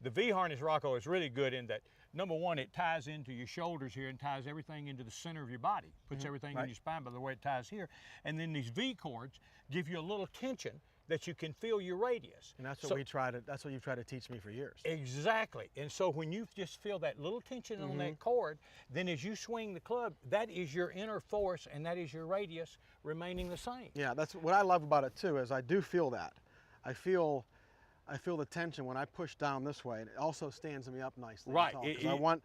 The V-harness, Rocco, is really good in that, number one, it ties into your shoulders here and ties everything into the center of your body, puts everything in your spine by the way it ties here. And then these V-cords give you a little tension that you can feel your radius. And that's what that's what you've tried to teach me for years. Exactly. And so when you just feel that little tension on that cord, then as you swing the club, that is your inner force and that is your radius remaining the same. Yeah, that's what I love about it too, is I do feel that. I feel the tension when I push down this way, and it also stands me up nicely. Right. Because I want,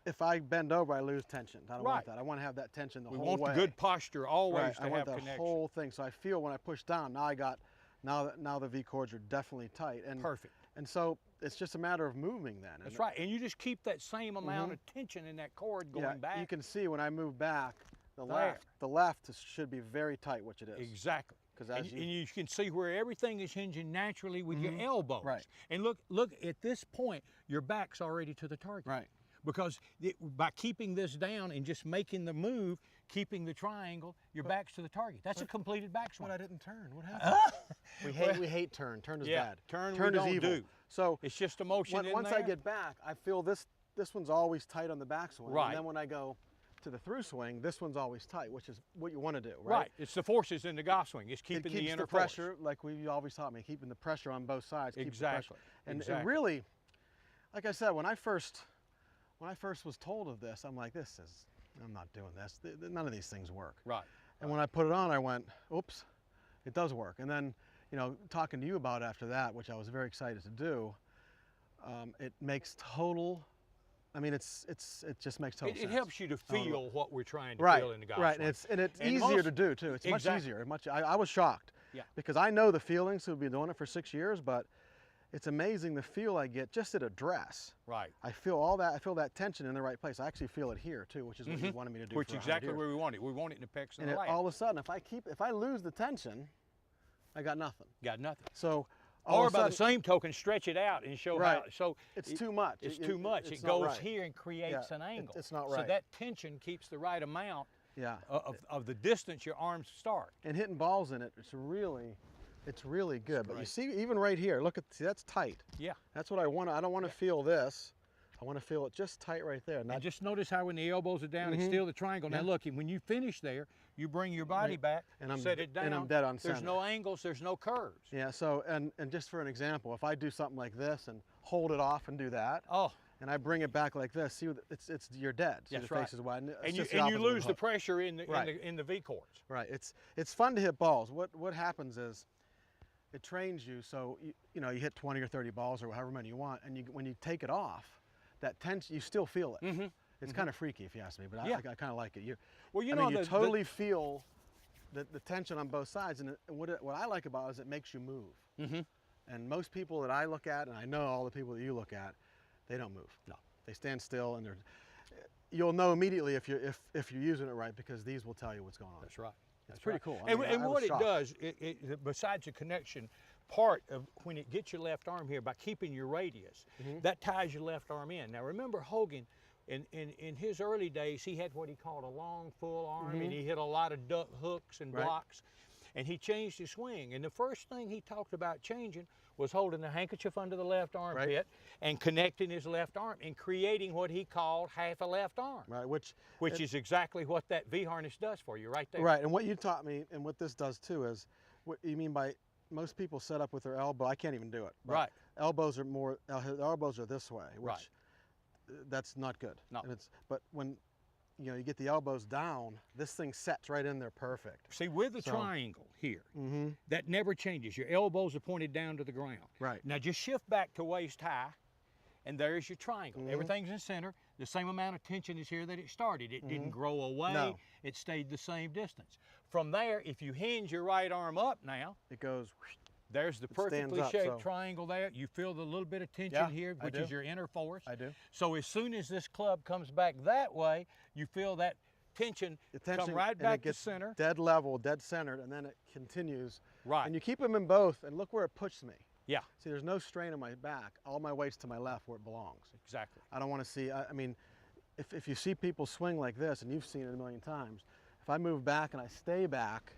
if I bend over, I lose tension. I don't want Right. that. I want to have that tension the We whole want way. the good posture always Right. to I have want the connection. whole thing. So I feel when I push down, now the V cords are definitely tight. And Perfect. And so it's just a matter of moving then. That's right. And you just keep that same amount of tension in that cord going back. You can see when I move back, the left should be very tight, which it is. Exactly. Because and you can see where everything is hinging naturally with your elbows. Right. And look, at this point, your back's already to the target. Right. Because by keeping this down and just making the move, keeping the triangle, your back's to the target. That's a completed backswing. But I didn't turn. What happened? we hate turn. Turn is bad. Turn is don't evil. do. So it's just a motion in once there. I get back, I feel this one's always tight on the backswing. Right. And then when I go to the through swing, this one's always tight, which is what you want to do, right? Right. It's the forces in the golf swing. It's keeping it keeps the inner pressure, force. like we always taught me, keeping the pressure on both sides. Exactly. And exactly. it really, like I said, when I first was told of this, I'm like, I'm not doing this. None of these things work. Right. And when I put it on, I went, oops, it does work. And then, talking to you about it after that, which I was very excited to do, it makes total. I mean, it just makes total sense. It helps you to feel what we're trying to feel in the golf Right, swing. and it's easier to do too. It's much easier. I was shocked. Yeah. Because I know the feelings who've been doing it for 6 years, but it's amazing the feel I get just at address. Right. I feel all that. I feel that tension in the right place. I actually feel it here too, which is what you wanted me to do. Which for is exactly 100 where years. we want it. We want it in the pecs and And the lat. all of a sudden, if I lose the tension, I got nothing. Got nothing. So. Or by the same token, stretch it out and show how. So it's too much. It's too much. It goes here and creates an angle. It's not right. So that tension keeps the right amount. Yeah. Of the distance your arms start. And hitting balls in it, it's really good. But you see, even right here, see, that's tight. Yeah. That's what I want. I don't want to feel this. I want to feel it just tight right there. And just notice how when the elbows are down, it's still the triangle. Now look, when you finish there, you bring your body back, and set it down. And I'm dead on center. There's no angles, there's no curves. Yeah, so, and just for an example, if I do something like this and hold it off and do that, and I bring it back like this, see, you're dead. See, That's the face is wide. And you lose the pressure in the V cords. Right. It's fun to hit balls. What happens is, it trains you, so you hit 20 or 30 balls or however many you want, and when you take it off, that tension, you still feel it. It's kind of freaky if you ask me, but I kind of like it. You totally feel the tension on both sides, and what I like about it is it makes you move. And most people that I look at, and I know all the people that you look at, they don't move. No, they stand still, and you'll know immediately if you're using it right, because these will tell you what's going on. That's right. It's pretty cool. And what it does, besides the connection part of when it gets your left arm here, by keeping your radius, that ties your left arm in. Now remember Hogan, in his early days, he had what he called a long full arm, and he hit a lot of duck hooks and blocks, and he changed his swing. And the first thing he talked about changing was holding the handkerchief under the left armpit and connecting his left arm and creating what he called half a left arm. Right, which is exactly what that V-harness does for you right there. Right, and what you taught me, and what this does too, is what you mean by most people set up with their elbow. I can't even do it. Right. Elbows are this way, which that's not good. No. But when you get the elbows down, this thing sets right in there perfect. See, with the triangle here, that never changes. Your elbows are pointed down to the ground. Right. Now just shift back to waist high, and there's your triangle. Everything's in center. The same amount of tension is here that it started. It didn't grow away. No. It stayed the same distance. From there, if you hinge your right arm up now, it goes. There's the perfectly up, shaped triangle there. You feel the little bit of tension here, which is your inner force. I do. So as soon as this club comes back that way, you feel that tension come right back to center. Dead level, dead centered, and then it continues. Right. And you keep them in both, and look where it pushes me. Yeah. See, there's no strain on my back. All my weight's to my left where it belongs. Exactly. I don't want to see, I mean, if you see people swing like this, and you've seen it a million times, if I move back and I stay back,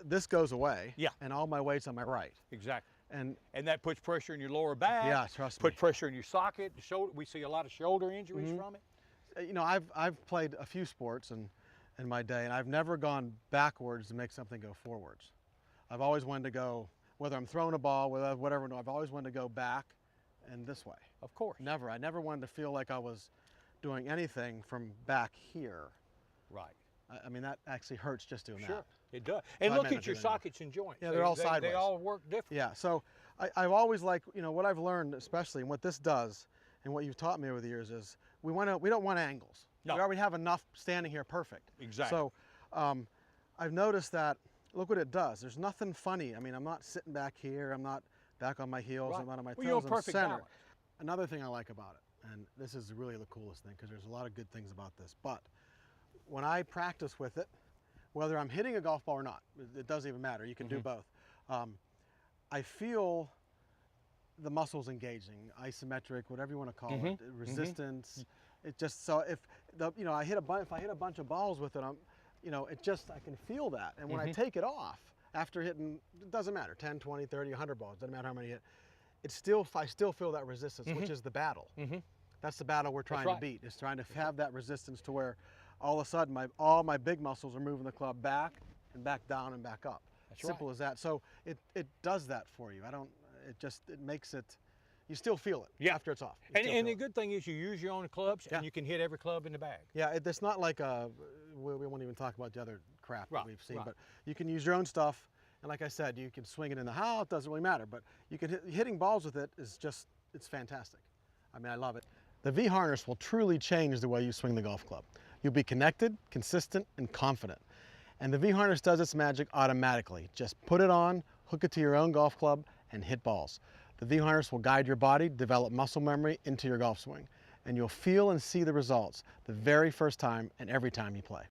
this goes away. Yeah. And all my weight's on my right. Exactly. And that puts pressure in your lower back. yeah, trust Put me. pressure in your socket, the shoulder. We see a lot of shoulder injuries from it. You know, I've played a few sports in my day, and I've never gone backwards to make something go forwards. I've always wanted to go, whether I'm throwing a ball, whatever, no, I've always wanted to go back and this way. Of course. I never wanted to feel like I was doing anything from back here. Right. I mean, that actually hurts just doing Sure. that. It does. And I look may not at do your that anymore. sockets and joints. Yeah, they're all They sideways. all work different. Yeah, so I've always liked, you know, what I've learned, especially, and what this does, and what you've taught me over the years is we don't want angles. No. We already have enough standing here perfect. Exactly. So I've noticed that, look what it does. There's nothing funny. I mean, I'm not sitting back here. I'm not back on my heels. Right. I'm not on my toes. Well, you're I'm perfect centered. balance. Another thing I like about it, and this is really the coolest thing because there's a lot of good things about this, but when I practice with it, whether I'm hitting a golf ball or not, it doesn't even matter. You can do both. I feel the muscles engaging, isometric, whatever you want to call it, resistance. It just, so if if I hit a bunch of balls with it, I can feel that. And when I take it off after hitting, it doesn't matter, 10, 20, 30, 100 balls, doesn't matter how many you hit. I still feel that resistance, which is the battle. That's the battle we're trying to beat, is trying to have that resistance to where all of a sudden all my big muscles are moving the club back and back down and back up. That's Simple as that. So it does that for you. It makes it, you still feel it after it's off. You still And feel the good thing is you use your own clubs and you can hit every club in the bag. Yeah, it's not like we won't even talk about the other crap that we've seen, right. but you can use your own stuff. And like I said, you can swing it in the house, it doesn't really matter, but you can hitting balls with it is just, it's fantastic. I mean, I love it. The V-Harness will truly change the way you swing the golf club. You'll be connected, consistent, and confident. And the V-Harness does its magic automatically. Just put it on, hook it to your own golf club, and hit balls. The V-Harness will guide your body, develop muscle memory into your golf swing, and you'll feel and see the results the very first time and every time you play.